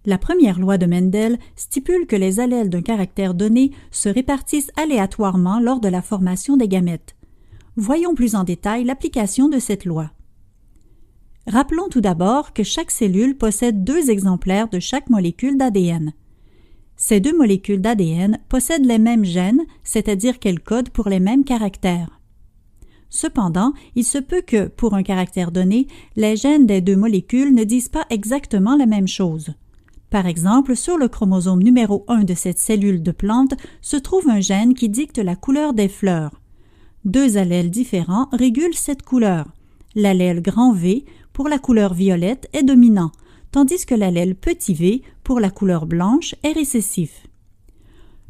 La première loi de Mendel stipule que les allèles d'un caractère donné se répartissent aléatoirement lors de la formation des gamètes. Voyons plus en détail l'application de cette loi. Rappelons tout d'abord que chaque cellule possède 2 exemplaires de chaque molécule d'ADN. Ces 2 molécules d'ADN possèdent les mêmes gènes, c'est-à-dire qu'elles codent pour les mêmes caractères. Cependant, il se peut que, pour un caractère donné, les gènes des 2 molécules ne disent pas exactement la même chose. Par exemple, sur le chromosome numéro 1 de cette cellule de plante se trouve un gène qui dicte la couleur des fleurs. 2 allèles différents régulent cette couleur. L'allèle grand V, pour la couleur violette, est dominant, tandis que l'allèle petit v, pour la couleur blanche, est récessif.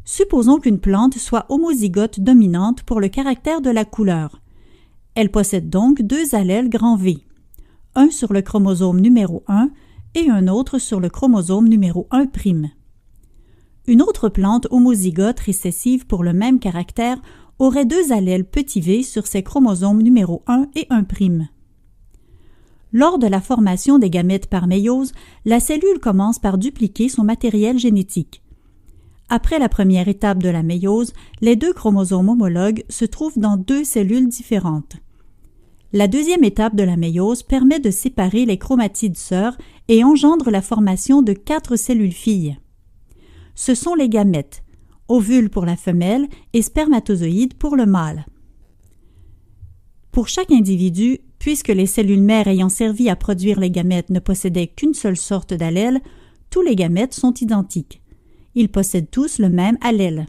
Supposons qu'une plante soit homozygote dominante pour le caractère de la couleur. Elle possède donc 2 allèles grand V, un sur le chromosome numéro 1 et un autre sur le chromosome numéro 1'. Une autre plante homozygote récessive pour le même caractère aurait 2 allèles petit v sur ses chromosomes numéro 1 et 1'. Lors de la formation des gamètes par méiose, la cellule commence par dupliquer son matériel génétique. Après la première étape de la méiose, les 2 chromosomes homologues se trouvent dans 2 cellules différentes. La deuxième étape de la méiose permet de séparer les chromatides sœurs et engendre la formation de 4 cellules filles. Ce sont les gamètes, ovules pour la femelle et spermatozoïdes pour le mâle. Pour chaque individu, puisque les cellules mères ayant servi à produire les gamètes ne possédaient qu'une seule sorte d'allèle, tous les gamètes sont identiques. Ils possèdent tous le même allèle.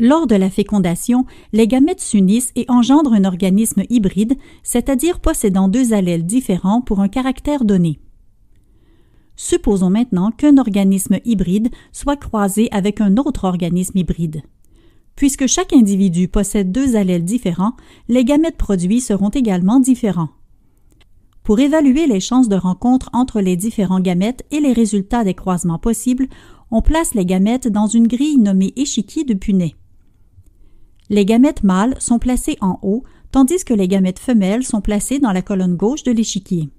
Lors de la fécondation, les gamètes s'unissent et engendrent un organisme hybride, c'est-à-dire possédant 2 allèles différents pour un caractère donné. Supposons maintenant qu'un organisme hybride soit croisé avec un autre organisme hybride. Puisque chaque individu possède 2 allèles différents, les gamètes produits seront également différents. Pour évaluer les chances de rencontre entre les différents gamètes et les résultats des croisements possibles, on place les gamètes dans une grille nommée échiquier de Punnett. Les gamètes mâles sont placés en haut, tandis que les gamètes femelles sont placées dans la colonne gauche de l'échiquier.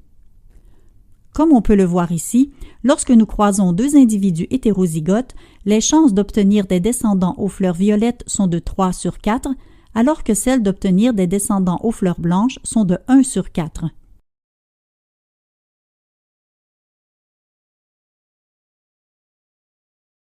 Comme on peut le voir ici, lorsque nous croisons 2 individus hétérozygotes, les chances d'obtenir des descendants aux fleurs violettes sont de 3 sur 4, alors que celles d'obtenir des descendants aux fleurs blanches sont de 1 sur 4.